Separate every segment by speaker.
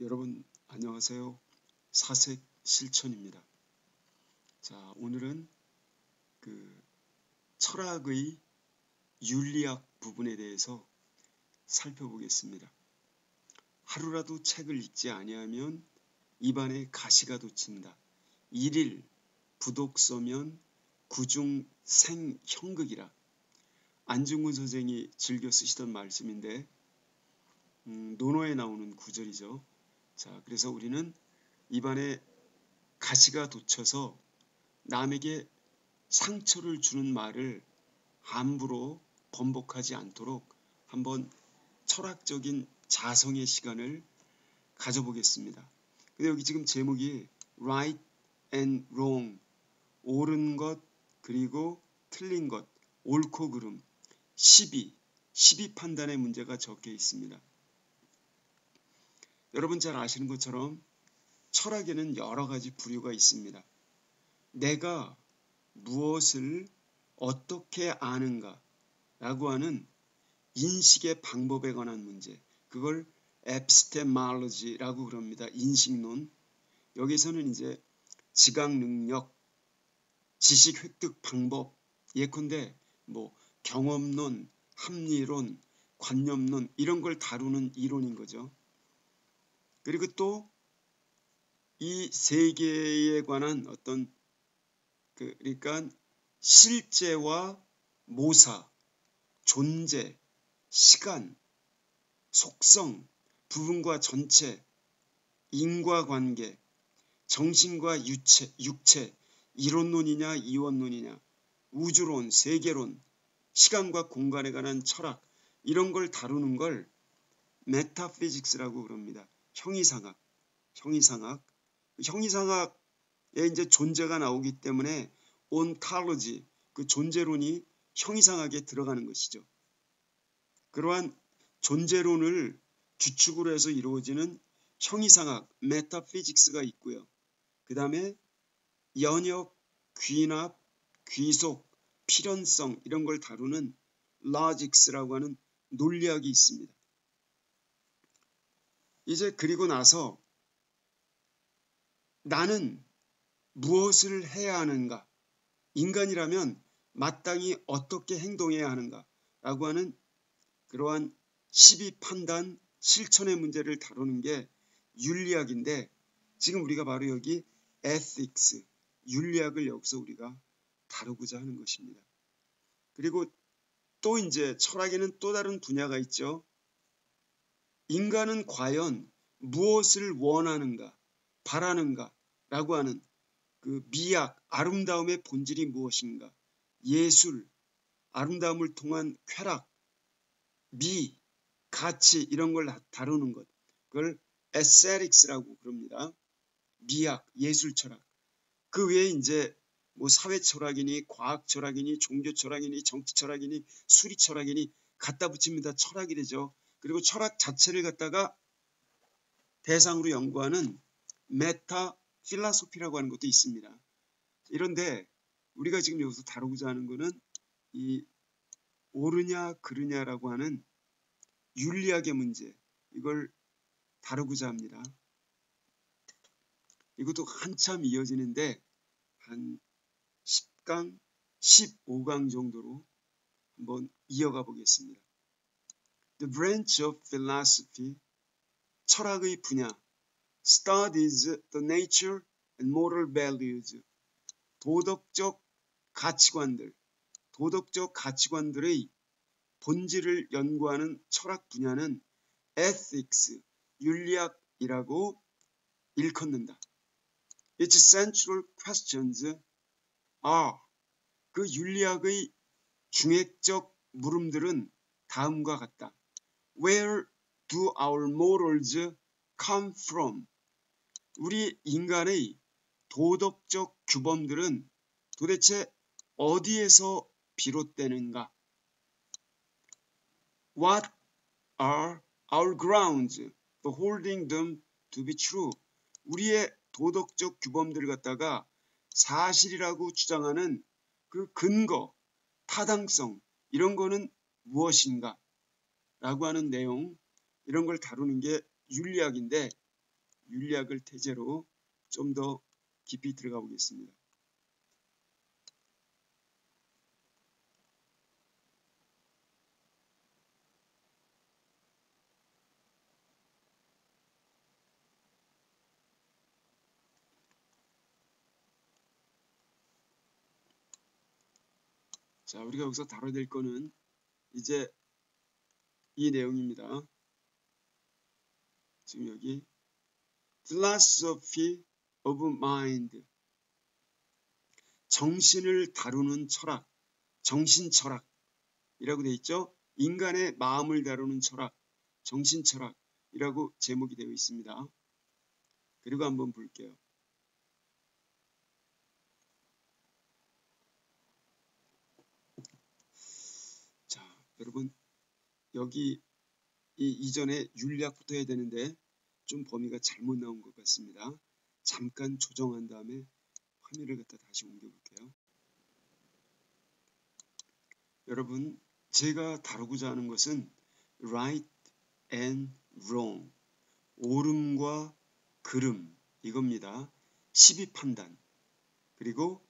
Speaker 1: 여러분 안녕하세요. 사색 실천입니다. 자, 오늘은 철학의 윤리학 부분에 대해서 살펴보겠습니다. 하루라도 책을 읽지 아니하면 입안에 가시가 돋친다. 일일 부독서면 구중생형극이라. 안중근 선생이 즐겨 쓰시던 말씀인데 논어에 나오는 구절이죠. 자, 그래서 우리는 입안에 가시가 돋쳐서 남에게 상처를 주는 말을 함부로 번복하지 않도록 한번 철학적인 자성의 시간을 가져보겠습니다. 근데 여기 지금 제목이 right and wrong, 옳은 것 그리고 틀린 것, 옳고 그름, 시비 판단의 문제가 적혀 있습니다. 여러분 잘 아시는 것처럼 철학에는 여러 가지 부류가 있습니다. 내가 무엇을 어떻게 아는가 라고 하는 인식의 방법에 관한 문제, 그걸 epistemology라고 그럽니다. 인식론. 여기서는 이제 지각 능력, 지식 획득 방법, 예컨대 경험론, 합리론, 관념론 이런 걸 다루는 이론인 거죠. 그리고 또 이 세계에 관한 어떤 그러니까 실제와 모사, 존재, 시간, 속성, 부분과 전체, 인과관계, 정신과 육체, 이론론이냐 이원론이냐, 우주론, 세계론, 시간과 공간에 관한 철학 이런 걸 다루는 걸 메타피직스라고 그럽니다. 형이상학에 이제 존재가 나오기 때문에 온탈러지, 그 존재론이 형이상학에 들어가는 것이죠. 그러한 존재론을 주축으로 해서 이루어지는 형이상학, 메타피직스가 있고요. 그 다음에 연역, 귀납, 귀속, 필연성 이런 걸 다루는 로직스라고 하는 논리학이 있습니다. 이제 그리고 나서 나는 무엇을 해야 하는가? 인간이라면 마땅히 어떻게 행동해야 하는가? 라고 하는 그러한 시비 판단, 실천의 문제를 다루는 게 윤리학인데 지금 우리가 바로 여기 ethics, 윤리학을 여기서 우리가 다루고자 하는 것입니다. 그리고 또 이제 철학에는 또 다른 분야가 있죠. 인간은 과연 무엇을 원하는가, 바라는가 라고 하는 그 미학, 아름다움의 본질이 무엇인가, 예술, 아름다움을 통한 쾌락, 미, 가치 이런 걸 다루는 것, 그걸 에스테틱스라고 그럽니다. 미학, 예술 철학. 그 외에 이제 사회 철학이니 과학 철학이니 종교 철학이니 정치 철학이니 수리 철학이니 갖다 붙입니다. 철학이래죠. 그리고 철학 자체를 갖다가 대상으로 연구하는 메타 필라소피라고 하는 것도 있습니다. 이런데 우리가 지금 여기서 다루고자 하는 것은 이 옳으냐 그르냐라고 하는 윤리학의 문제, 이걸 다루고자 합니다. 이것도 한참 이어지는데 한 10강, 15강 정도로 한번 이어가 보겠습니다. The branch of philosophy, 철학의 분야, studies the nature and moral values, 도덕적 가치관들의 본질을 연구하는 철학 분야는 ethics, 윤리학이라고 일컫는다. Its central questions are, 그 윤리학의 중핵적 물음들은 다음과 같다. Where do our morals come from? 우리 인간의 도덕적 규범들은 도대체 어디에서 비롯되는가? What are our grounds for holding them to be true? 우리의 도덕적 규범들을 갖다가 사실이라고 주장하는 그 근거, 타당성 이런 거는 무엇인가? 라고 하는 내용, 이런 걸 다루는 게 윤리학인데 윤리학을 태제로 좀 더 깊이 들어가 보겠습니다. 자, 우리가 여기서 다뤄야 될 거는 이제 이 내용입니다. 지금 여기 philosophy of mind, 정신을 다루는 철학, 정신철학이라고 되어 있죠. 인간의 마음을 다루는 철학, 정신철학이라고 제목이 되어 있습니다. 그리고 한번 볼게요. 자, 여러분 여기 이전에 윤리학부터 해야 되는데 좀 범위가 잘못 나온 것 같습니다. 잠깐 조정한 다음에 화면을 갖다 다시 옮겨볼게요. 여러분, 제가 다루고자 하는 것은 right and wrong, 옳음과 그름 이겁니다. 시비판단, 그리고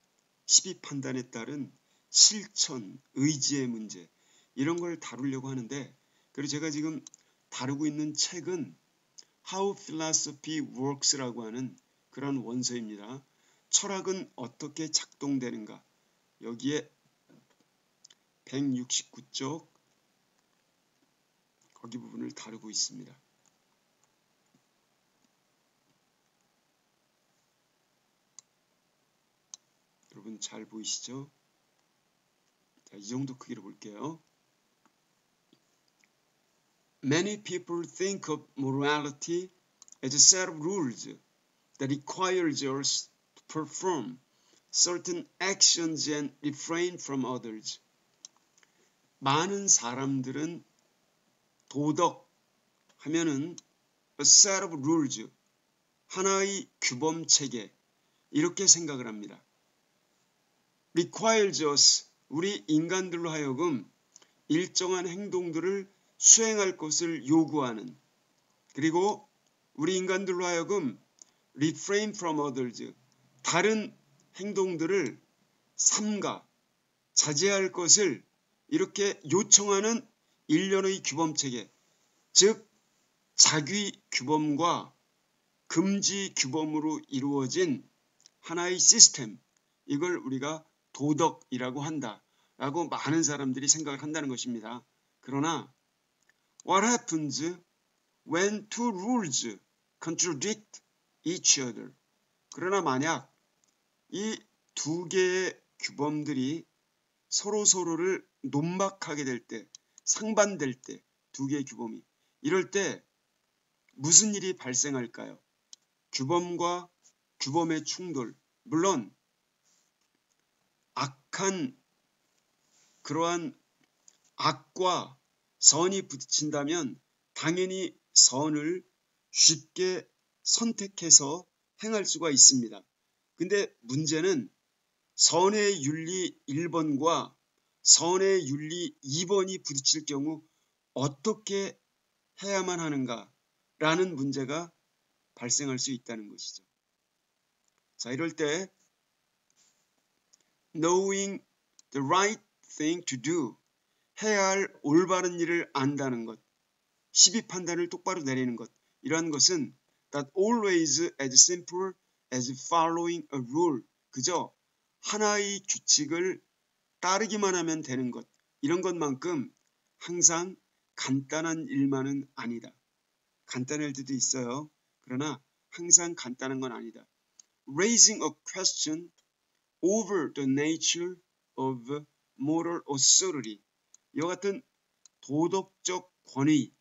Speaker 1: 시비판단에 따른 실천, 의지의 문제 이런 걸 다루려고 하는데, 그리고 제가 지금 다루고 있는 책은 How Philosophy Works라고 하는 그런 원서입니다. 철학은 어떻게 작동되는가, 여기에 169쪽 거기 부분을 다루고 있습니다. 여러분 잘 보이시죠? 자, 이 정도 크기로 볼게요. Many people think of morality as a set of rules that requires us to perform certain actions and refrain from others. 많은 사람들은 도덕 하면은 a set of rules, 하나의 규범 체계 이렇게 생각을 합니다. requires us, 우리 인간들로 하여금 일정한 행동들을 수행할 것을 요구하는, 그리고 우리 인간들로 하여금 refrain from others, 다른 행동들을 삼가 자제할 것을 이렇게 요청하는 일련의 규범체계, 즉 자귀 규범과 금지 규범으로 이루어진 하나의 시스템, 이걸 우리가 도덕이라고 한다라고 많은 사람들이 생각을 한다는 것입니다. 그러나 What happens when two rules contradict each other? 그러나 만약 이 두 개의 규범들이 서로를 논박하게 될 때, 상반될 때, 두 개의 규범이 이럴 때 무슨 일이 발생할까요? 규범과 규범의 충돌, 물론 악한 그러한 악과 선이 부딪힌다면 당연히 선을 쉽게 선택해서 행할 수가 있습니다. 근데 문제는 선의 윤리 1번과 선의 윤리 2번이 부딪힐 경우 어떻게 해야만 하는가라는 문제가 발생할 수 있다는 것이죠. 자, 이럴 때 knowing the right thing to do, 해야 할 올바른 일을 안다는 것, 시비 판단을 똑바로 내리는 것, 이러한 것은 that always as simple as following a rule, 그저 하나의 규칙을 따르기만 하면 되는 것, 이런 것만큼 항상 간단한 일만은 아니다. 간단할 때도 있어요. 그러나 항상 간단한 건 아니다. Raising a question over the nature of moral authority, 이와 같은 도덕적 권위,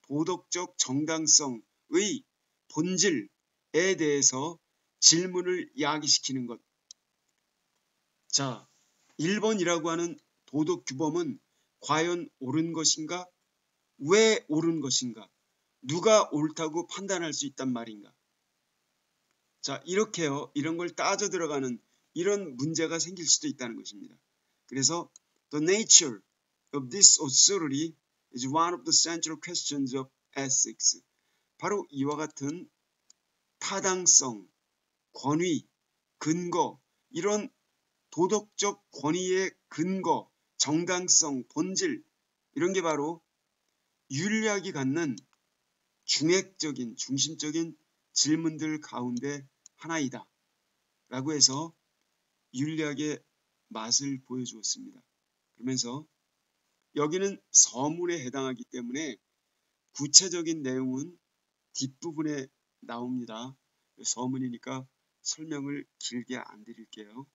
Speaker 1: 도덕적 정당성의 본질에 대해서 질문을 야기시키는 것. 자, 1번이라고 하는 도덕 규범은 과연 옳은 것인가? 왜 옳은 것인가? 누가 옳다고 판단할 수 있단 말인가? 자, 이렇게요. 이런 걸 따져 들어가는 이런 문제가 생길 수도 있다는 것입니다. 그래서 the nature of this authority is one of the central questions of ethics. 바로 이와 같은 타당성, 권위, 근거, 이런 도덕적 권위의 근거, 정당성, 본질, 이런 게 바로 윤리학이 갖는 중핵적인, 중심적인 질문들 가운데 하나이다 라고 해서 윤리학의 맛을 보여주었습니다. 그러면서 여기는 서문에 해당하기 때문에 구체적인 내용은 뒷부분에 나옵니다. 서문이니까 설명을 길게 안 드릴게요.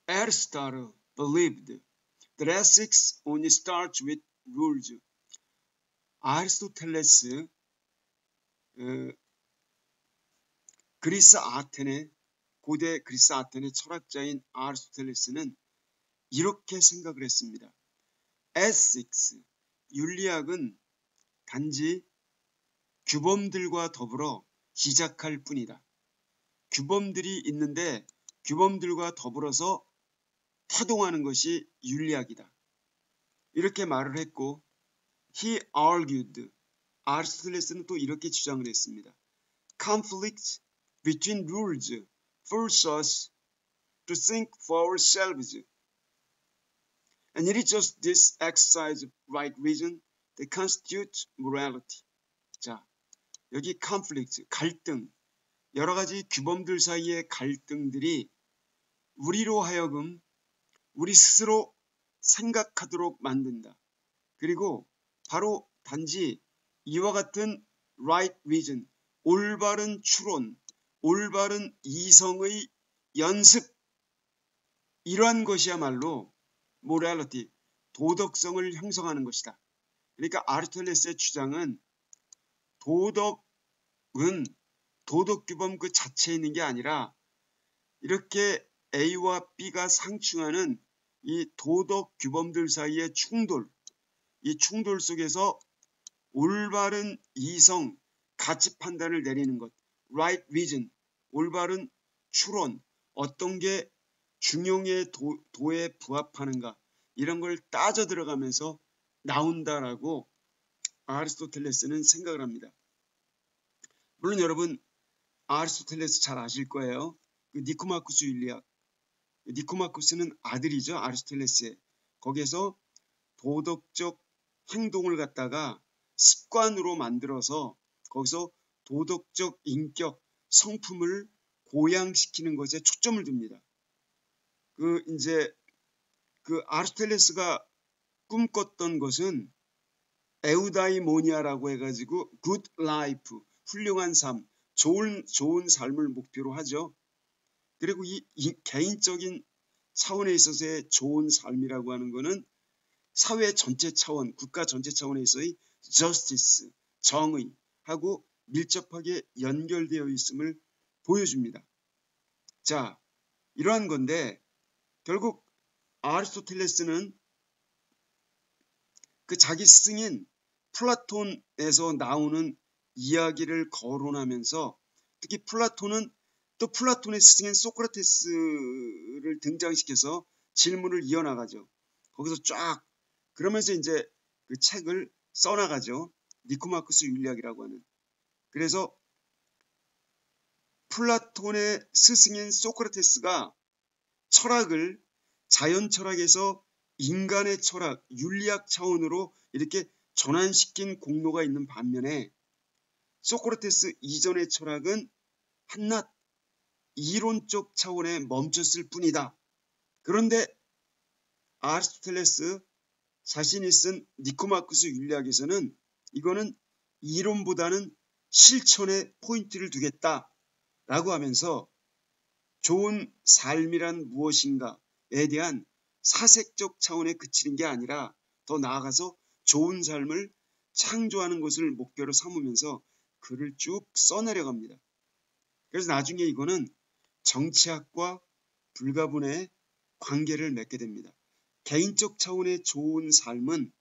Speaker 1: Aristotle believed that ethics only starts with rules. 아리스토텔레스 그리스 아테네 고대 그리스 아테네 철학자인 아리스토텔레스는 이렇게 생각을 했습니다. ethics, 윤리학은 단지 규범들과 더불어 시작할 뿐이다. 규범들이 있는데 규범들과 더불어서 타동하는 것이 윤리학이다. 이렇게 말을 했고 he argued, 아리스토텔레스는 또 이렇게 주장을 했습니다. conflict between rules force us to think for ourselves. And it is just this exercise of right reason that constitutes morality. 자, 여기 conflict, 갈등, 여러 가지 규범들 사이의 갈등들이 우리로 하여금 우리 스스로 생각하도록 만든다. 그리고 바로 단지 이와 같은 right reason, 올바른 추론, 올바른 이성의 연습, 이러한 것이야말로 morality, 도덕성을 형성하는 것이다. 그러니까 아리스토텔레스의 주장은 도덕은 도덕규범 그 자체에 있는 게 아니라 이렇게 A와 B가 상충하는 이 도덕규범들 사이의 충돌, 이 충돌 속에서 올바른 이성, 가치 판단을 내리는 것, right reason, 올바른 추론, 어떤 게 중용의 도에 부합하는가, 이런 걸 따져 들어가면서 나온다라고 아리스토텔레스는 생각을 합니다. 물론 여러분 아리스토텔레스 잘 아실 거예요. 그 니코마코스 윤리학, 니코마코스는 아들이죠, 아리스토텔레스의. 거기에서 도덕적 행동을 갖다가 습관으로 만들어서 거기서 도덕적 인격, 성품을 고양시키는 것에 초점을 둡니다. 그 아리스토텔레스가 꿈꿨던 것은 에우다이모니아라고 해가지고 good life, 훌륭한 삶, 좋은 삶을 목표로 하죠. 그리고 이 개인적인 차원에 있어서의 좋은 삶이라고 하는 것은 사회 전체 차원, 국가 전체 차원에 있어의 justice, 정의하고 밀접하게 연결되어 있음을 보여줍니다. 자, 이러한 건데 결국 아리스토텔레스는 그 자기 스승인 플라톤에서 나오는 이야기를 거론하면서 특히 플라톤은 또 플라톤의 스승인 소크라테스를 등장시켜서 질문을 이어나가죠. 거기서 쫙 그러면서 이제 그 책을 써나가죠. 니코마코스 윤리학이라고 하는. 그래서 플라톤의 스승인 소크라테스가 철학을 자연 철학에서 인간의 철학, 윤리학 차원으로 이렇게 전환시킨 공로가 있는 반면에 소크라테스 이전의 철학은 한낱 이론적 차원에 멈췄을 뿐이다. 그런데 아리스토텔레스 자신이 쓴 니코마코스 윤리학에서는 이거는 이론보다는 실천에 포인트를 두겠다라고 하면서 좋은 삶이란 무엇인가에 대한 사색적 차원에 그치는 게 아니라 더 나아가서 좋은 삶을 창조하는 것을 목표로 삼으면서 글을 쭉 써내려갑니다. 그래서 나중에 이거는 정치학과 불가분의 관계를 맺게 됩니다. 개인적 차원의 좋은 삶은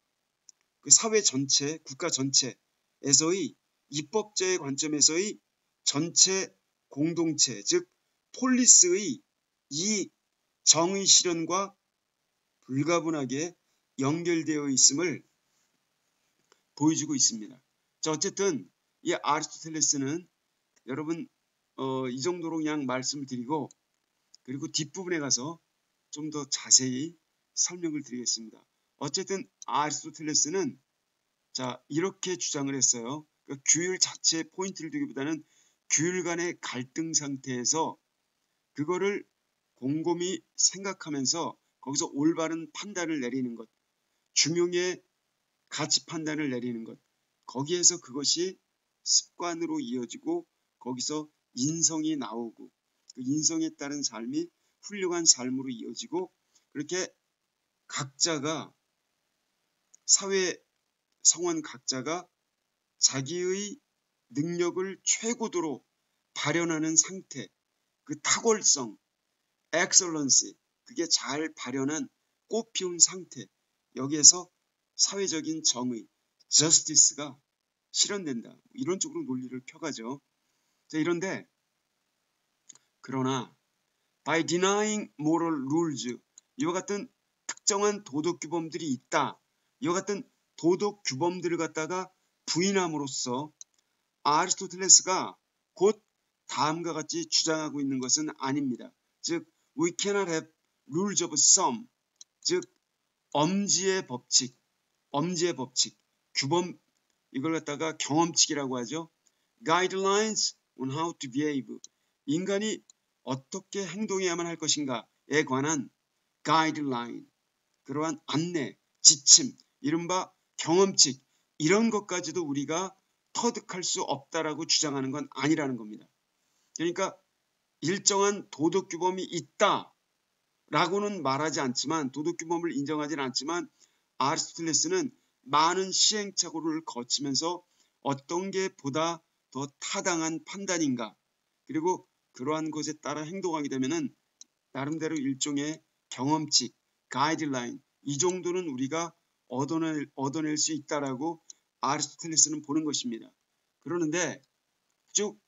Speaker 1: 그 사회 전체, 국가 전체에서의 입법자의 관점에서의 전체 공동체, 즉 폴리스의 이 정의 실현과 불가분하게 연결되어 있음을 보여주고 있습니다. 자, 어쨌든 이 아리스토텔레스는 여러분 이 정도로 그냥 말씀을 드리고, 그리고 뒷부분에 가서 좀 더 자세히 설명을 드리겠습니다. 어쨌든 아리스토텔레스는 자, 이렇게 주장을 했어요. 그러니까 규율 자체에 포인트를 두기보다는 규율 간의 갈등 상태에서 그거를 곰곰이 생각하면서 거기서 올바른 판단을 내리는 것, 중용의 가치 판단을 내리는 것, 거기에서 그것이 습관으로 이어지고 거기서 인성이 나오고 그 인성에 따른 삶이 훌륭한 삶으로 이어지고, 그렇게 각자가 사회 성원 각자가 자기의 능력을 최고도로 발현하는 상태, 그 탁월성, 엑설런시, 그게 잘 발현한 꽃피운 상태, 여기에서 사회적인 정의, 저스티스가 실현된다. 이런 쪽으로 논리를 펴가죠. 자, 이런데 그러나 by denying moral rules, 이와 같은 특정한 도덕 규범들이 있다. 이와 같은 도덕 규범들을 갖다가 부인함으로써 아리스토텔레스가 곧 다음과 같이 주장하고 있는 것은 아닙니다. 즉, we cannot have rules of sum, 즉 엄지의 법칙, 규범, 이걸 갖다가 경험칙이라고 하죠. guidelines on how to behave, 인간이 어떻게 행동해야만 할 것인가에 관한 가이드라인, 그러한 안내, 지침, 이른바 경험칙, 이런 것까지도 우리가 터득할 수 없다라고 주장하는 건 아니라는 겁니다. 그러니까 일정한 도덕규범이 있다라고는 말하지 않지만, 도덕규범을 인정하지는 않지만, 아리스토텔레스는 많은 시행착오를 거치면서 어떤 게 보다 더 타당한 판단인가, 그리고 그러한 것에 따라 행동하게 되면은 나름대로 일종의 경험칙, 가이드라인, 이 정도는 우리가 얻어낼 수 있다라고 아리스토텔레스는 보는 것입니다. 그러는데 즉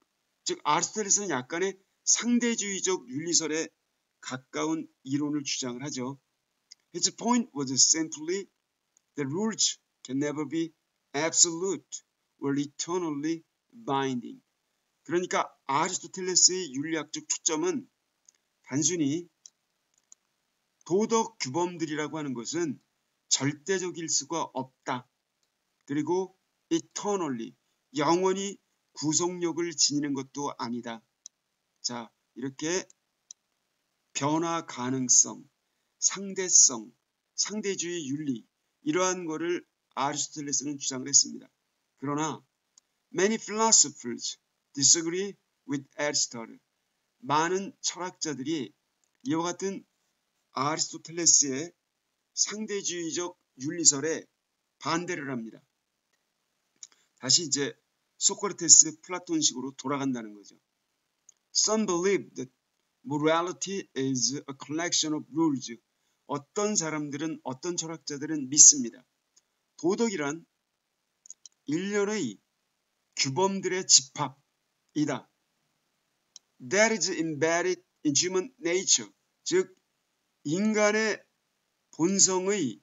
Speaker 1: 아리스토텔레스는 약간의 상대주의적 윤리설에 가까운 이론을 주장을 하죠. His point was simply that rules can never be absolute or eternally binding. 그러니까 아리스토텔레스의 윤리학적 초점은 단순히 도덕 규범들이라고 하는 것은 절대적일 수가 없다. 그리고 eternally, 영원히 구속력을 지니는 것도 아니다. 자, 이렇게 변화 가능성, 상대성, 상대주의 윤리, 이러한 거를 아리스토텔레스는 주장을 했습니다. 그러나 many philosophers disagree with Aristotle. 많은 철학자들이 이와 같은 아리스토텔레스의 상대주의적 윤리설에 반대를 합니다. 다시 이제 소크라테스, 플라톤식으로 돌아간다는 거죠. Some believe that morality is a collection of rules. 어떤 사람들은, 어떤 철학자들은 믿습니다. 도덕이란 일련의 규범들의 집합이다. That is embedded in human nature. 즉 인간의 본성의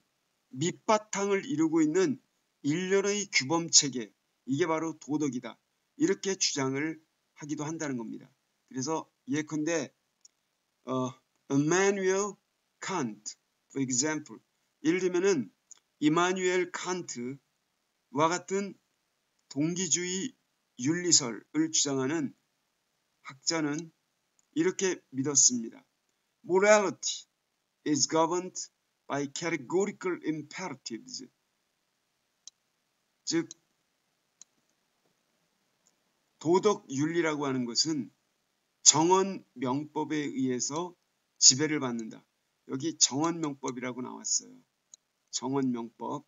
Speaker 1: 밑바탕을 이루고 있는 일련의 규범체계, 이게 바로 도덕이다. 이렇게 주장을 하기도 한다는 겁니다. 그래서 예컨대 Immanuel Kant, for example, 예를 들면은 이마누엘 칸트와 같은 동기주의 윤리설을 주장하는 학자는 이렇게 믿었습니다. Morality is governed by categorical imperatives. 즉 도덕 윤리라고 하는 것은 정언 명법에 의해서 지배를 받는다. 여기 정언 명법이라고 나왔어요. 정언 명법.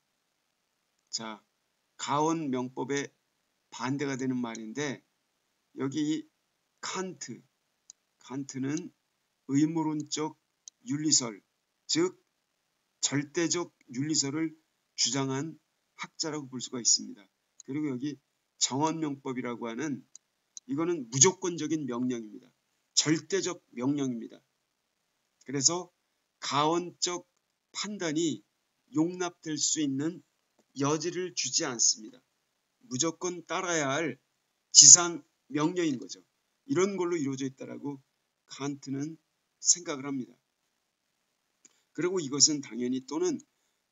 Speaker 1: 자, 가언 명법에 반대가 되는 말인데, 여기 칸트는 의무론적 윤리설, 즉 절대적 윤리설을 주장한 학자라고 볼 수가 있습니다. 그리고 여기 정언명법이라고 하는, 이거는 무조건적인 명령입니다. 절대적 명령입니다. 그래서 가언적 판단이 용납될 수 있는 여지를 주지 않습니다. 무조건 따라야 할 지상 명령인 거죠. 이런 걸로 이루어져 있다라고 칸트는 생각을 합니다. 그리고 이것은 당연히 또는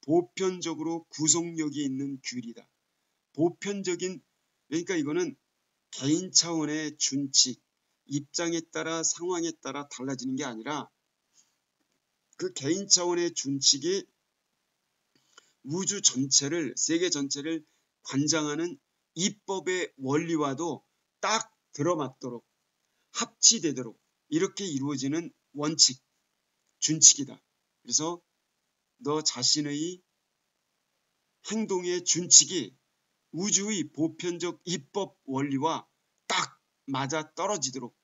Speaker 1: 보편적으로 구속력이 있는 규율이다. 보편적인, 그러니까 이거는 개인 차원의 준칙, 입장에 따라 상황에 따라 달라지는 게 아니라 그 개인 차원의 준칙이 우주 전체를, 세계 전체를 관장하는 입법의 원리와도 딱 들어맞도록 합치되도록 이렇게 이루어지는 원칙, 준칙이다. 그래서 너 자신의 행동의 준칙이 우주의 보편적 입법 원리와 딱 맞아 떨어지도록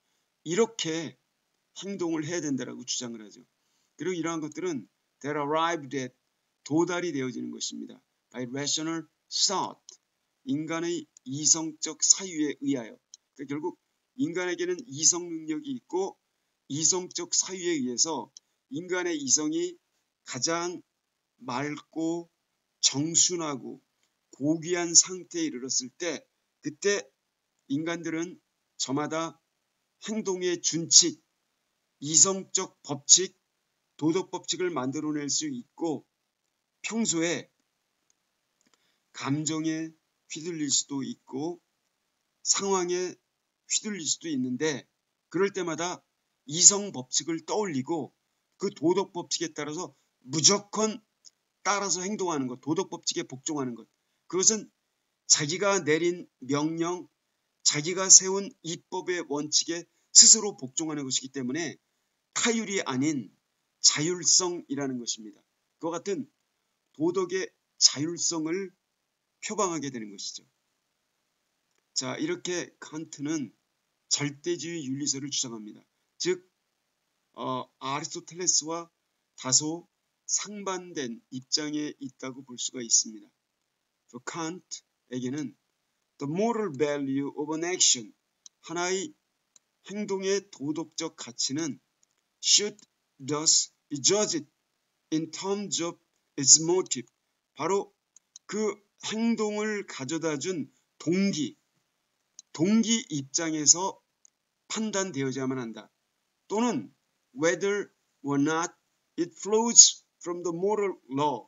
Speaker 1: 이렇게 행동을 해야 된다라고 주장을 하죠. 그리고 이러한 것들은 that arrived at 도달이 되어지는 것입니다. by rational thought 인간의 이성적 사유에 의하여. 그러니까 결국 인간에게는 이성 능력이 있고 이성적 사유에 의해서 인간의 이성이 가장 맑고 정순하고 고귀한 상태에 이르렀을 때 그때 인간들은 저마다 행동의 준칙, 이성적 법칙, 도덕 법칙을 만들어낼 수 있고 평소에 감정에 휘둘릴 수도 있고 상황에 휘둘릴 수도 있는데 그럴 때마다 이성 법칙을 떠올리고 그 도덕 법칙에 따라서 무조건 따라서 행동하는 것, 도덕 법칙에 복종하는 것. 그것은 자기가 내린 명령, 자기가 세운 입법의 원칙에 스스로 복종하는 것이기 때문에 타율이 아닌 자율성이라는 것입니다. 그와 같은 도덕의 자율성을 표방하게 되는 것이죠. 자, 이렇게 칸트는 절대주의 윤리설을 주장합니다. 즉 아리스토텔레스와 다소 상반된 입장에 있다고 볼 수가 있습니다. 칸트에게는 the moral value of an action, 하나의 행동의 도덕적 가치는 should thus be judged in terms of its motive, 바로 그 행동을 가져다 준 동기 입장에서 판단되어야만 한다. 또는 whether or not it flows from the moral law,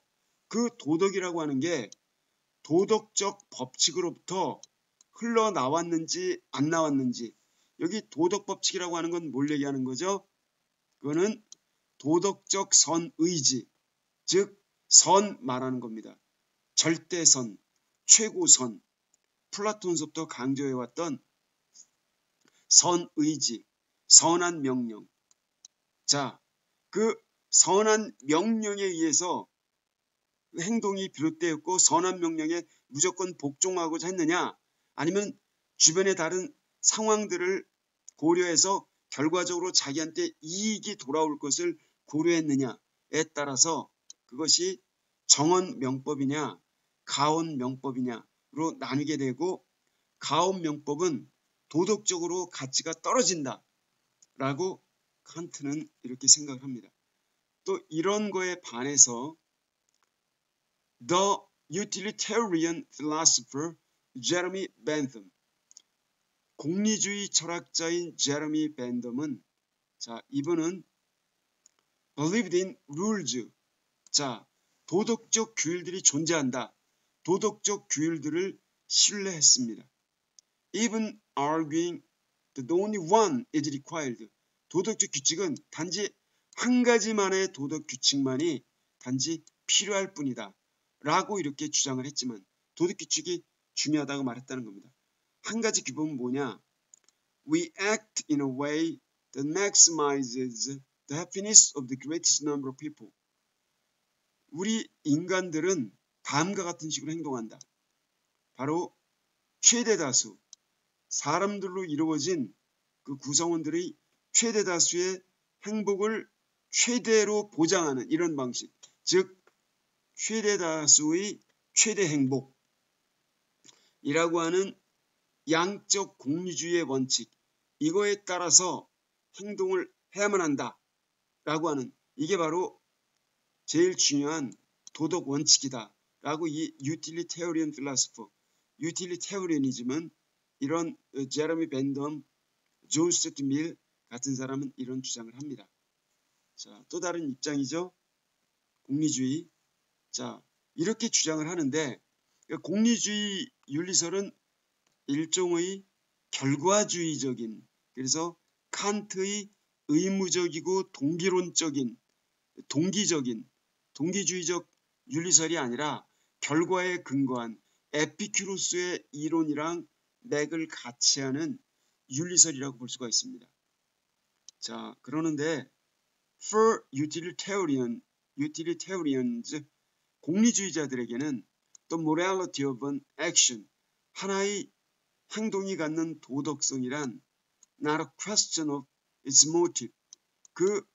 Speaker 1: 그 도덕이라고 하는 게 도덕적 법칙으로부터 흘러나왔는지 안 나왔는지. 여기 도덕 법칙이라고 하는 건 뭘 얘기하는 거죠? 그거는 도덕적 선의지, 즉 선 말하는 겁니다. 절대선, 최고선, 플라톤서부터 강조해왔던 선의지, 선한 명령. 자, 그 선한 명령에 의해서 행동이 비롯되었고 선한 명령에 무조건 복종하고자 했느냐, 아니면 주변의 다른 상황들을 고려해서 결과적으로 자기한테 이익이 돌아올 것을 고려했느냐에 따라서 그것이 정언 명법이냐 가언 명법이냐로 나누게 되고, 가언 명법은 도덕적으로 가치가 떨어진다 라고 칸트는 이렇게 생각을 합니다. 또 이런 거에 반해서 The Utilitarian Philosopher Jeremy Bentham, 공리주의 철학자인 제레미 벤덤은, 자, 이분은 believed in rules, 자, 도덕적 규율들이 존재한다, 도덕적 규율들을 신뢰했습니다. Even arguing that only one is required, 도덕적 규칙은 단지 한 가지만의 도덕 규칙만이 단지 필요할 뿐이다 라고 이렇게 주장을 했지만 도덕 규칙이 중요하다고 말했다는 겁니다. 한 가지 규범은 뭐냐? We act in a way that maximizes the happiness of the greatest number of people. 우리 인간들은 다음과 같은 식으로 행동한다. 바로 최대 다수, 사람들로 이루어진 그 구성원들의 최대 다수의 행복을 최대로 보장하는 이런 방식, 즉 최대 다수의 최대 행복이라고 하는 양적 공유주의의 원칙, 이거에 따라서 행동을 해야만 한다 라고 하는, 이게 바로 제일 중요한 도덕 원칙이다 라고 이 utilitarian philosopher, utilitarianism은 이런 제레미 벤덤, 존 스튜어트 밀 같은 사람은 이런 주장을 합니다. 자, 또 다른 입장이죠. 공리주의. 자, 이렇게 주장을 하는데 공리주의 윤리설은 일종의 결과주의적인, 그래서 칸트의 의무적이고 동기주의적 윤리설이 아니라 결과에 근거한 에피큐로스의 이론이랑 맥을 같이 하는 윤리설이라고 볼 수가 있습니다. 자, 그러는데 for utilitarians, 공리주의자들에게는 the morality of an action, 하나의 행동이 갖는 도덕성이란 not a question of its motive, 그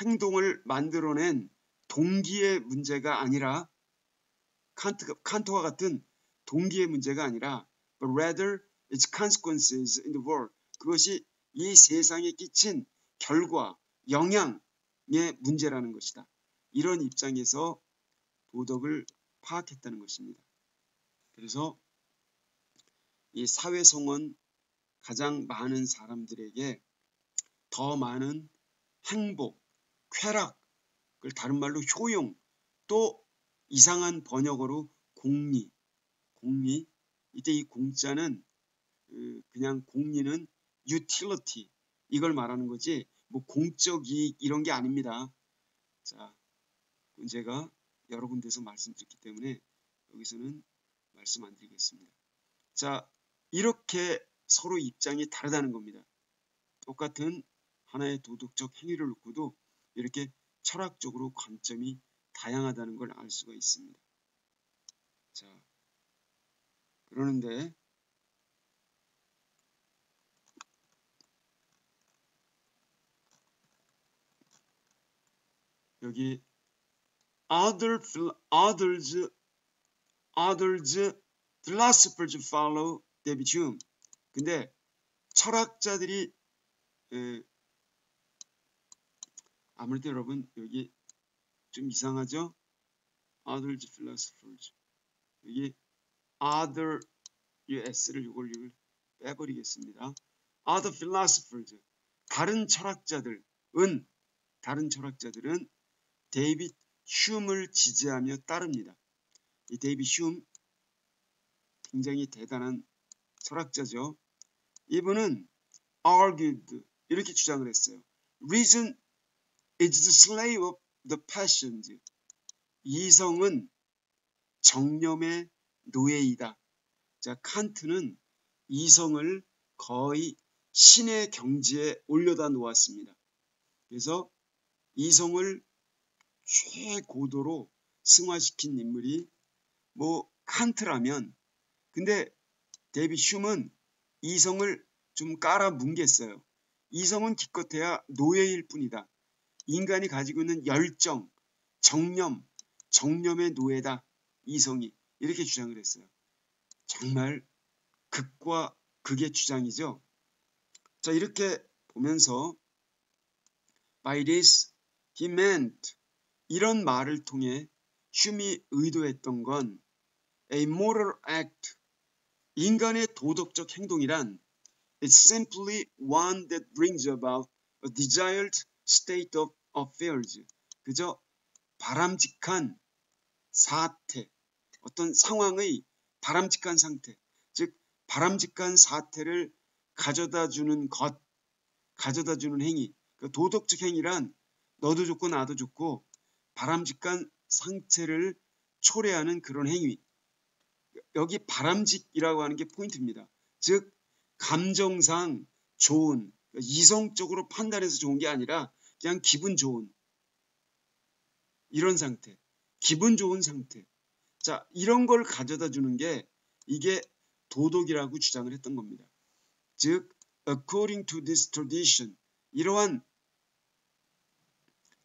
Speaker 1: 행동을 만들어낸 동기의 문제가 아니라 칸트와 같은 동기의 문제가 아니라 but rather its consequences in the world, 그것이 이 세상에 끼친 결과, 영향의 문제라는 것이다. 이런 입장에서 도덕을 파악했다는 것입니다. 그래서 이 사회성은 가장 많은 사람들에게 더 많은 행복, 쾌락을 다른 말로 효용, 또 이상한 번역어로 공리, 이때 이 공자는 그냥 공리는 utility 이걸 말하는 거지 뭐 공적 이익 이런 게 아닙니다. 자, 제가 여러 군데서 말씀드렸기 때문에 여기서는 말씀 안 드리겠습니다. 자, 이렇게 서로 입장이 다르다는 겁니다. 똑같은 하나의 도덕적 행위를 놓고도 이렇게 철학적으로 관점이 다양하다는 걸 알 수가 있습니다. 자, 그러는데 여기 others philosophers follow David Hume. 근데 철학자들이 아무래도 여러분 여기 좀 이상하죠? others philosophers 여기 other s를 이걸 빼버리겠습니다. other philosophers 다른 철학자들은 데이빗 흉을 지지하며 따릅니다. 이 데이빗 흉 굉장히 대단한 철학자죠. 이분은 argued 이렇게 주장을 했어요. Reason is the slave of the passions. 이성은 정념의 노예이다. 자, 칸트는 이성을 거의 신의 경지에 올려다 놓았습니다. 그래서 이성을 최고도로 승화시킨 인물이 뭐 칸트라면, 근데 데이빗 흉은 이성을 좀 깔아뭉갰어요. 이성은 기껏해야 노예일 뿐이다. 인간이 가지고 있는 열정, 정념의 노예다. 이성이 이렇게 주장을 했어요. 정말 극과 극의 주장이죠. 자, 이렇게 보면서 by this he meant 이런 말을 통해 흉이 의도했던 건 a moral act 인간의 도덕적 행동이란 it's simply one that brings about a desired state of affairs 그저 바람직한 사태 어떤 상황의 바람직한 상태 즉 바람직한 사태를 가져다주는 행위 그 도덕적 행위란 너도 좋고 나도 좋고 바람직한 상태를 초래하는 그런 행위 여기 바람직이라고 하는 게 포인트입니다. 즉 감정상 좋은 이성적으로 판단해서 좋은 게 아니라 그냥 기분 좋은 이런 상태 기분 좋은 상태 자 이런 걸 가져다 주는 게 이게 도덕이라고 주장을 했던 겁니다. 즉 according to this tradition 이러한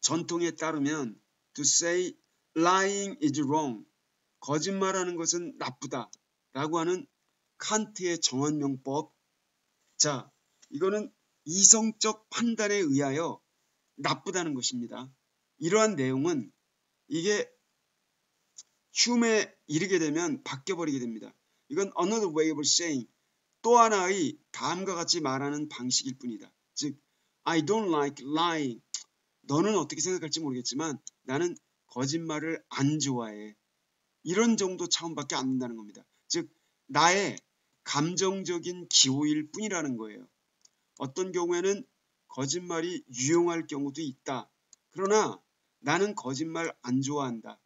Speaker 1: 전통에 따르면 to say lying is wrong 거짓말하는 것은 나쁘다 라고 하는 칸트의 정언명법 자 이거는 이성적 판단에 의하여 나쁘다는 것입니다. 이러한 내용은 이게 흉에 이르게 되면 바뀌어버리게 됩니다. 이건 another way of saying, 또 하나의 다음과 같이 말하는 방식일 뿐이다. 즉, I don't like lying. 너는 어떻게 생각할지 모르겠지만 나는 거짓말을 안 좋아해. 이런 정도 차원밖에 안 된다는 겁니다. 즉, 나의 감정적인 기호일 뿐이라는 거예요. 어떤 경우에는 거짓말이 유용할 경우도 있다. 그러나 나는 거짓말 안 좋아한다.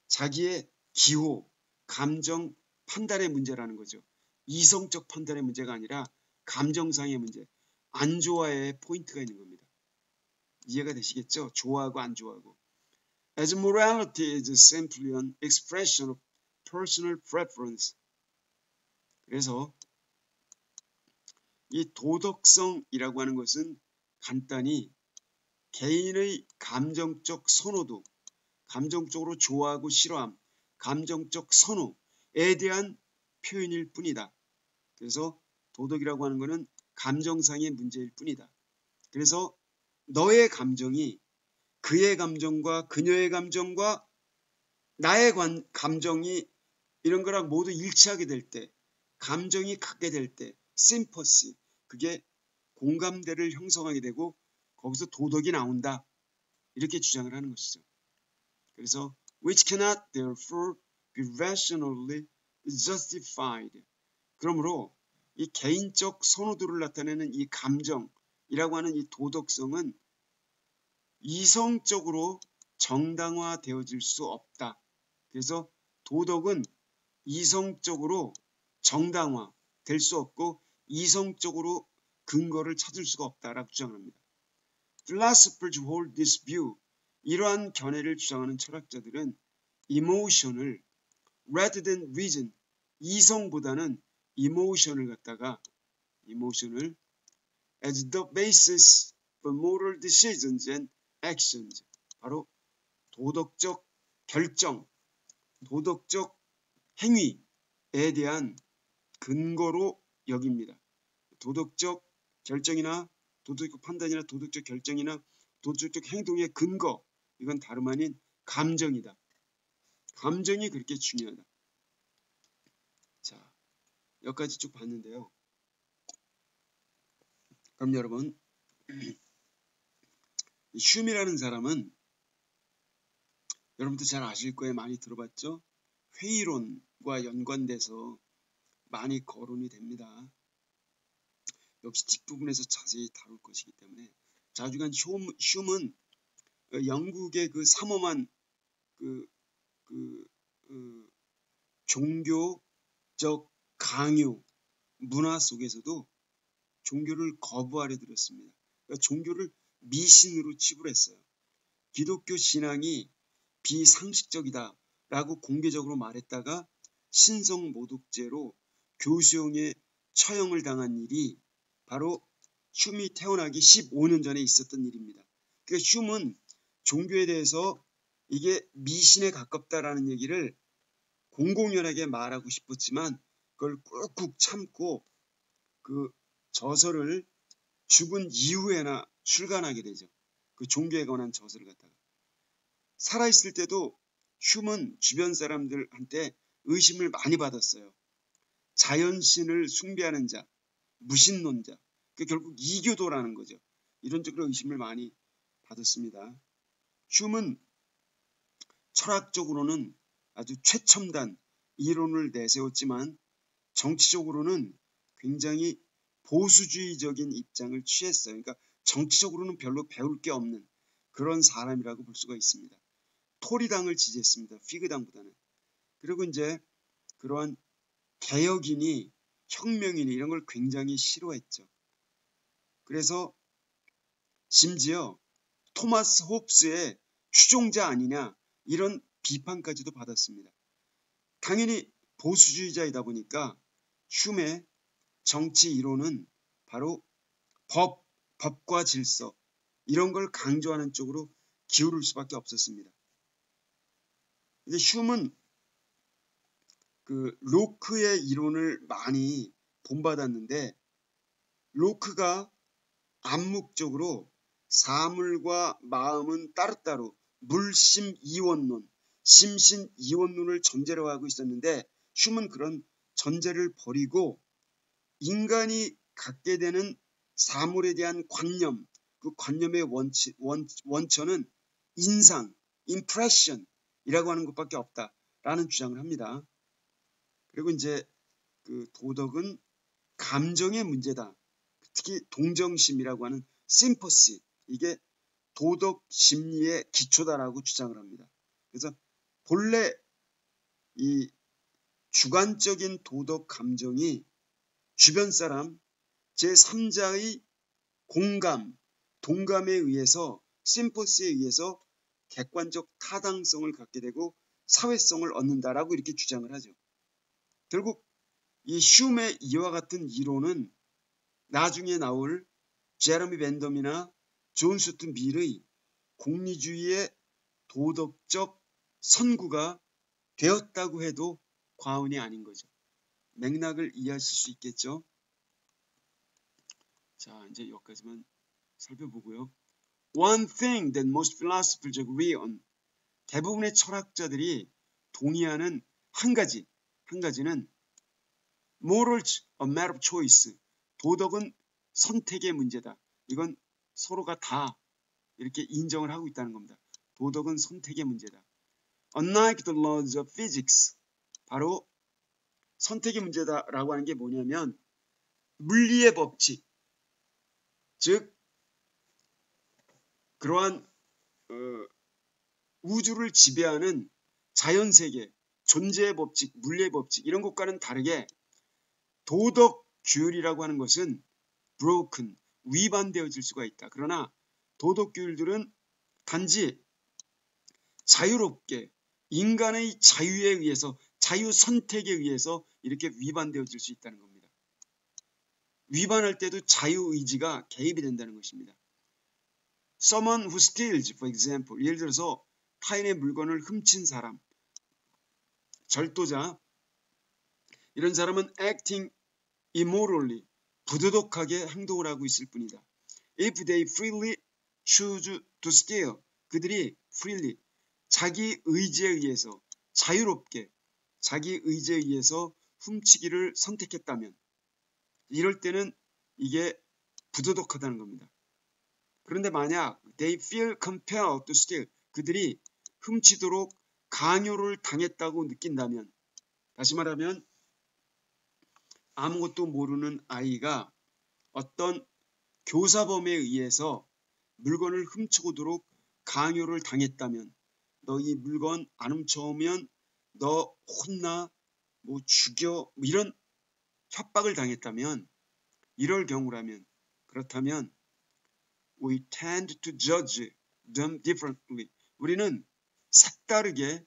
Speaker 1: 자기의 기호, 감정, 판단의 문제라는 거죠. 이성적 판단의 문제가 아니라 감정상의 문제. 안 좋아해의 포인트가 있는 겁니다. 이해가 되시겠죠? 좋아하고 안 좋아하고. As morality is simply an expression of personal preference. 그래서 이 도덕성이라고 하는 것은 간단히 개인의 감정적 선호도, 감정적으로 좋아하고 싫어함, 감정적 선호에 대한 표현일 뿐이다. 그래서 도덕이라고 하는 것은 감정상의 문제일 뿐이다. 그래서 너의 감정이 그의 감정과 그녀의 감정과 나의 감정이 이런 거랑 모두 일치하게 될 때, 감정이 같게 될 때, 심퍼시, 그게 공감대를 형성하게 되고 거기서 도덕이 나온다. 이렇게 주장을 하는 것이죠. 그래서 which cannot therefore be rationally justified. 그러므로 이 개인적 선호도를 나타내는 이 감정이라고 하는 이 도덕성은 이성적으로 정당화되어질 수 없다. 그래서 도덕은 이성적으로 정당화될 수 없고 이성적으로 근거를 찾을 수가 없다라고 주장합니다. Philosophers who hold this view, 이러한 견해를 주장하는 철학자들은 emotion을 rather than reason, 이성보다는 emotion을 갖다가 emotion을 as the basis for moral decisions and actions, 바로 도덕적 결정, 도덕적 행위에 대한 근거로 여깁니다. 도덕적 결정이나 도덕적 판단이나 도덕적 결정이나 도덕적 행동의 근거, 이건 다름 아닌 감정이다. 감정이 그렇게 중요하다. 자, 여기까지 쭉 봤는데요. 그럼 여러분, 흉이라는 사람은 여러분도 잘 아실 거예요. 많이 들어봤죠? 회의론과 연관돼서 많이 거론이 됩니다. 역시 뒷부분에서 자세히 다룰 것이기 때문에. 자주간 흉은 영국의 그 삼엄한 종교적 강요 문화 속에서도 종교를 거부하려 들었습니다. 그러니까 종교를 미신으로 치부했어요. 기독교 신앙이 비상식적이다라고 공개적으로 말했다가 신성모독죄로 교수형에 처형을 당한 일이 바로 흉이 태어나기 15년 전에 있었던 일입니다. 그러니까 흉은 종교에 대해서 이게 미신에 가깝다라는 얘기를 공공연하게 말하고 싶었지만 그걸 꾹꾹 참고 그 저서를 죽은 이후에나 출간하게 되죠. 그 종교에 관한 저서를 갖다가. 살아있을 때도 흉은 주변 사람들한테 의심을 많이 받았어요. 자연신을 숭배하는 자, 무신론자, 결국 이교도라는 거죠. 이런 쪽으로 의심을 많이 받았습니다. 흉은 철학적으로는 아주 최첨단 이론을 내세웠지만 정치적으로는 굉장히 보수주의적인 입장을 취했어요. 그러니까 정치적으로는 별로 배울 게 없는 그런 사람이라고 볼 수가 있습니다. 토리당을 지지했습니다. 피그당보다는. 그리고 이제 그러한 개혁인이 혁명인이 이런 걸 굉장히 싫어했죠. 그래서 심지어 토마스 홉스의 추종자 아니냐 이런 비판까지도 받았습니다. 당연히 보수주의자이다 보니까 흉의 정치 이론은 바로 법과 질서 이런 걸 강조하는 쪽으로 기울을 수밖에 없었습니다. 근데 흉은 그 로크의 이론을 많이 본받았는데 로크가 암묵적으로 사물과 마음은 따로따로 물심 이원론, 심신 이원론을 전제로 하고 있었는데 흉은 그런 전제를 버리고 인간이 갖게 되는 사물에 대한 관념, 그 관념의 원천은 인상, impression이라고 하는 것밖에 없다라는 주장을 합니다. 그리고 이제 그 도덕은 감정의 문제다. 특히 동정심이라고 하는 sympathy, 이게 도덕 심리의 기초다라고 주장을 합니다. 그래서 본래 이 주관적인 도덕 감정이 주변 사람 제3자의 공감, 동감에 의해서 심퍼시에 의해서 객관적 타당성을 갖게 되고 사회성을 얻는다라고 이렇게 주장을 하죠. 결국 이 흉의 이와 같은 이론은 나중에 나올 제레미 벤덤이나 존 스튜어트 밀의 공리주의의 도덕적 선구가 되었다고 해도 과언이 아닌 거죠. 맥락을 이해하실 수 있겠죠. 자, 이제 여기까지만 살펴보고요. One thing that most philosophers agree on. 대부분의 철학자들이 동의하는 한 가지는 morals a matter of choice. 도덕은 선택의 문제다. 이건 서로가 다 이렇게 인정을 하고 있다는 겁니다. 도덕은 선택의 문제다. Unlike the laws of physics. 바로 선택의 문제다라고 하는 게 뭐냐면 물리의 법칙, 즉 그러한 우주를 지배하는 자연세계, 존재의 법칙, 물리의 법칙 이런 것과는 다르게 도덕 규율이라고 하는 것은 broken, 위반되어질 수가 있다. 그러나 도덕 규율들은 단지 자유롭게 인간의 자유에 의해서, 자유 선택에 의해서 이렇게 위반되어질 수 있다는 겁니다. 위반할 때도 자유의지가 개입이 된다는 것입니다. Someone who steals, for example, 예를 들어서 타인의 물건을 훔친 사람, 절도자, 이런 사람은 acting immorally, 부도덕하게 행동을 하고 있을 뿐이다. If they freely choose to steal, 그들이 freely, 자기 의지에 의해서, 자유롭게, 자기 의지에 의해서 훔치기를 선택했다면, 이럴 때는 이게 부도덕하다는 겁니다. 그런데 만약 they feel compelled to steal, 그들이 훔치도록 강요를 당했다고 느낀다면, 다시 말하면 아무것도 모르는 아이가 어떤 교사범에 의해서 물건을 훔쳐오도록 강요를 당했다면, 너 이 물건 안 훔쳐오면 너 혼나, 뭐 죽여, 뭐 이런 협박을 당했다면, 이럴 경우라면, 그렇다면 we tend to judge them differently. 우리는 색다르게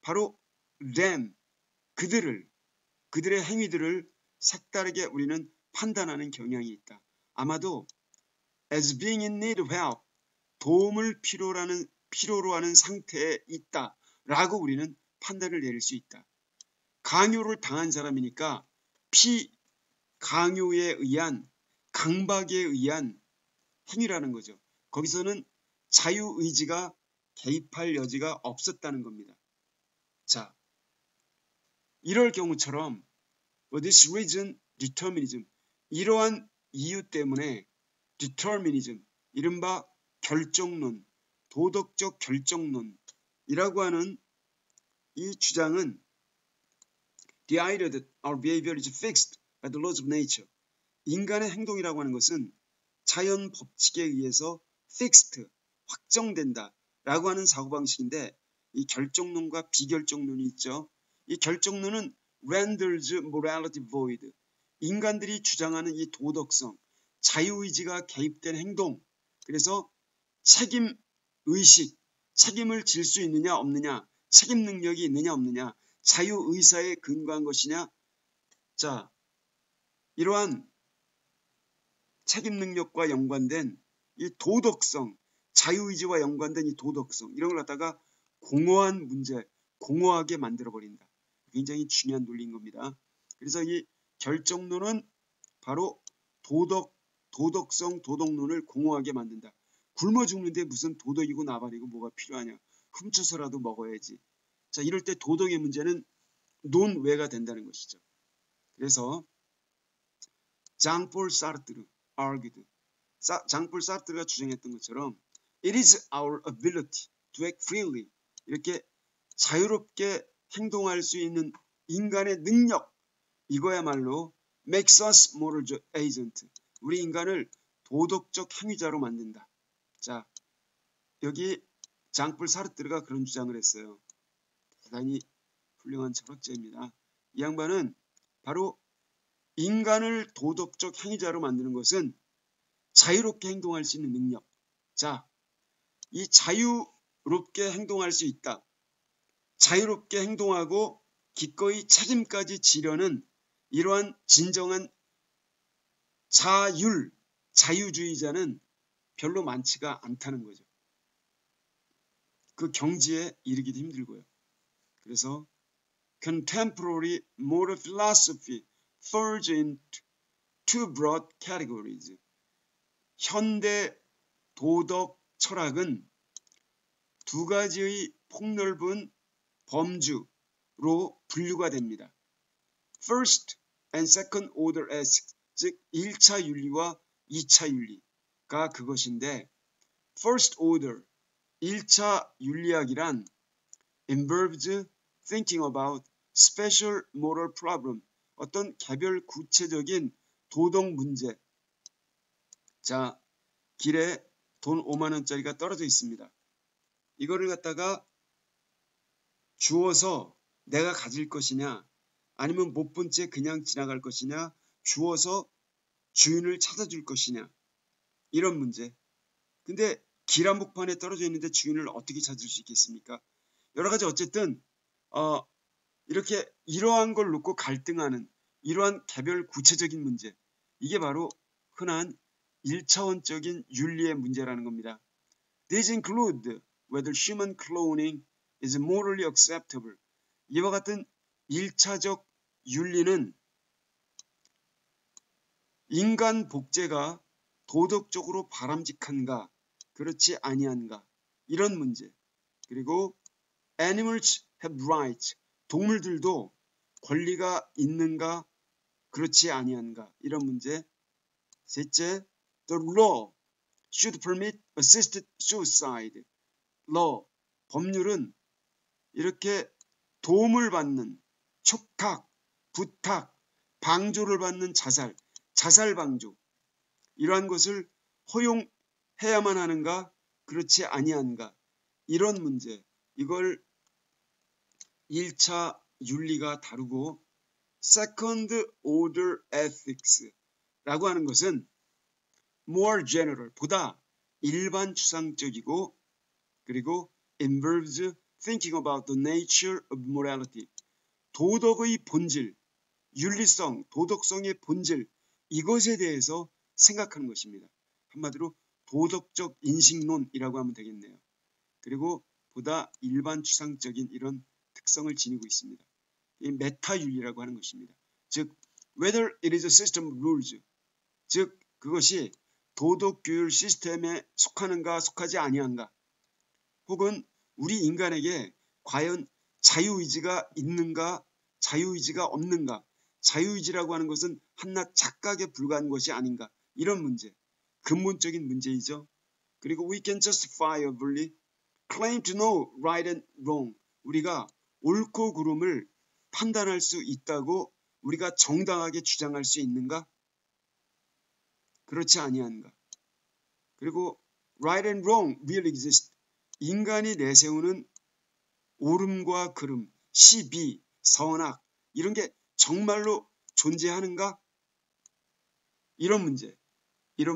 Speaker 1: 바로 them, 그들의 행위들을 색다르게 우리는 판단하는 경향이 있다. 아마도 as being in need of help, 도움을 필요로 하는 상태에 있다라고 우리는 판단을 내릴 수 있다. 강요를 당한 사람이니까 피강요에 의한, 강박에 의한 행위라는 거죠. 거기서는 자유의지가 개입할 여지가 없었다는 겁니다. 자, 이럴 경우처럼 for this reason, determinism, 이러한 이유 때문에 determinism, 이른바 결정론, 도덕적 결정론이라고 하는 이 주장은 the idea that our behavior is fixed by the laws of nature, 인간의 행동이라고 하는 것은 자연 법칙에 의해서 fixed, 확정된다 라고 하는 사고방식인데, 이 결정론과 비결정론이 있죠. 이 결정론은 renders morality void, 인간들이 주장하는 이 도덕성, 자유의지가 개입된 행동, 그래서 책임의식, 책임을 질 수 있느냐 없느냐, 책임 능력이 있느냐 없느냐, 자유의사에 근거한 것이냐. 자, 이러한 책임 능력과 연관된 이 도덕성, 자유의지와 연관된 이 도덕성, 이런 걸 갖다가 공허한 문제, 공허하게 만들어버린다. 굉장히 중요한 논리인 겁니다. 그래서 이 결정론은 바로 도덕성, 도덕론을 공허하게 만든다. 굶어 죽는데 무슨 도덕이고 나발이고 뭐가 필요하냐. 훔쳐서라도 먹어야지. 자, 이럴 때 도덕의 문제는 논외가 된다는 것이죠. 그래서 장폴 사르트르 argued. 장폴 사르트르가 주장했던 것처럼 It is our ability to act freely. 이렇게 자유롭게 행동할 수 있는 인간의 능력, 이거야말로 makes us moral agent. 우리 인간을 도덕적 행위자로 만든다. 자, 여기 장폴 사르트르가 그런 주장을 했어요. 대단히 훌륭한 철학자입니다. 이 양반은 바로 인간을 도덕적 행위자로 만드는 것은 자유롭게 행동할 수 있는 능력. 자, 이 자유롭게 행동할 수 있다. 자유롭게 행동하고 기꺼이 책임까지 지려는 이러한 진정한 자유주의자는 별로 많지가 않다는 거죠. 그 경지에 이르기도 힘들고요. 그래서 contemporary moral philosophy falls into two broad categories. 현대 도덕 철학은 두 가지의 폭넓은 범주로 분류가 됩니다. First and second order ethics, 즉 1차 윤리와 2차 윤리가 그것인데 First order, 1차 윤리학이란 involves thinking about special moral problem, 어떤 개별 구체적인 도덕 문제. 자, 길에 돈 5만 원짜리가 떨어져 있습니다. 이거를 갖다가 주워서 내가 가질 것이냐 아니면 못 본 채 그냥 지나갈 것이냐 주워서 주인을 찾아줄 것이냐 이런 문제. 근데 길 한복판에 떨어져 있는데 주인을 어떻게 찾을 수 있겠습니까? 여러 가지 어쨌든 이렇게 이러한 걸 놓고 갈등하는 이러한 개별 구체적인 문제. 이게 바로 흔한 1차원적인 윤리의 문제라는 겁니다. These include whether human cloning is morally acceptable. 이와 같은 1차적 윤리는 인간 복제가 도덕적으로 바람직한가 그렇지 아니한가 이런 문제. 그리고 animals have rights. 동물들도 권리가 있는가 그렇지 아니한가 이런 문제. 셋째, the law should permit assisted suicide. law, 법률은 이렇게 도움을 받는 촉탁, 부탁, 방조를 받는 자살 방조 이러한 것을 허용해야만 하는가 그렇지 아니한가 이런 문제. 이걸 1차 윤리가 다루고 second order ethics라고 하는 것은 more general, 보다 일반 추상적이고 그리고 involves thinking about the nature of morality. 도덕의 본질, 윤리성, 도덕성의 본질 이것에 대해서 생각하는 것입니다. 한마디로 도덕적 인식론이라고 하면 되겠네요. 그리고 보다 일반 추상적인 이런 특성을 지니고 있습니다. 이 메타윤리라고 하는 것입니다. 즉, whether it is a system of rules, 즉 그것이 도덕규율 시스템에 속하는가 속하지 아니한가, 혹은 우리 인간에게 과연 자유의지가 있는가 자유의지가 없는가, 자유의지라고 하는 것은 한낱 착각에 불과한 것이 아닌가 이런 문제, 근본적인 문제이죠. 그리고 we can justifiably claim to know right and wrong. 우리가 옳고 그름을 판단할 수 있다고 우리가 정당하게 주장할 수 있는가? 그렇지 아니한가? 그리고 right and wrong will exist. 인간이 내세우는 옳음과 그름, 시비, 선악 이런 게 정말로 존재하는가? 이런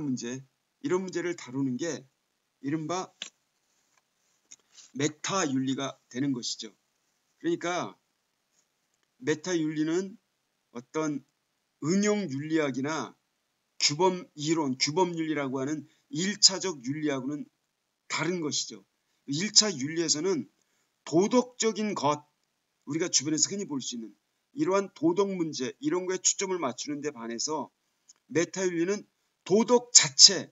Speaker 1: 문제를 다루는 게 이른바 메타윤리가 되는 것이죠. 그러니까 메타윤리는 어떤 응용윤리학이나 규범이론, 규범윤리라고 하는 1차적 윤리하고는 다른 것이죠. 1차 윤리에서는 도덕적인 것, 우리가 주변에서 흔히 볼 수 있는 이러한 도덕 문제, 이런 거에 초점을 맞추는 데 반해서 메타윤리는 도덕 자체,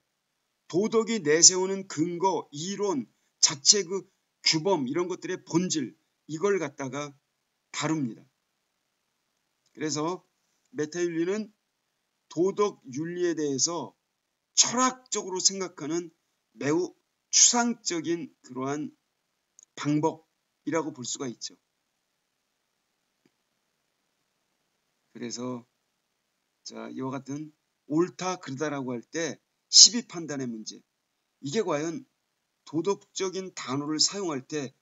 Speaker 1: 도덕이 내세우는 근거, 이론, 자체 그 규범 이런 것들의 본질, 이걸 갖다가 다룹니다. 그래서 메타윤리는 도덕 윤리에 대해서 철학적으로 생각하는 매우 추상적인 그러한 방법이라고 볼 수가 있죠. 그래서 자, 이와 같은 옳다 그르다라고 할 때 시비 판단의 문제, 이게 과연 도덕적인 단어를 사용할 때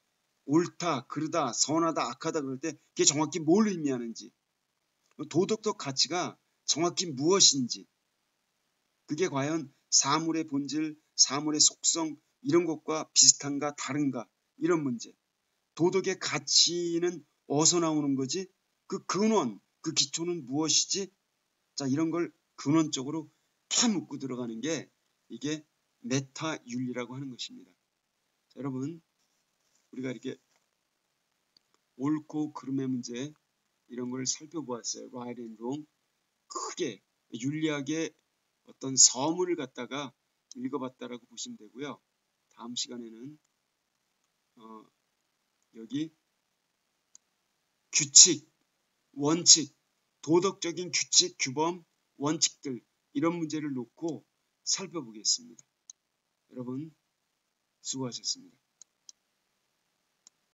Speaker 1: 옳다 그르다 선하다 악하다 그럴 때 그게 정확히 뭘 의미하는지, 도덕적 가치가 정확히 무엇인지, 그게 과연 사물의 본질, 사물의 속성 이런 것과 비슷한가 다른가, 이런 문제. 도덕의 가치는 어디서 나오는 거지? 그 근원, 그 기초는 무엇이지? 자, 이런 걸 근원적으로 파묻고 들어가는 게 이게 메타윤리라고 하는 것입니다. 자, 여러분, 우리가 이렇게 옳고 그름의 문제 이런 걸 살펴보았어요. right and wrong. 크게 윤리학의 어떤 서문을 갖다가 읽어봤다라고 보시면 되고요. 다음 시간에는 여기 규칙, 원칙, 도덕적인 규칙, 규범, 원칙들 이런 문제를 놓고 살펴보겠습니다. 여러분 수고하셨습니다.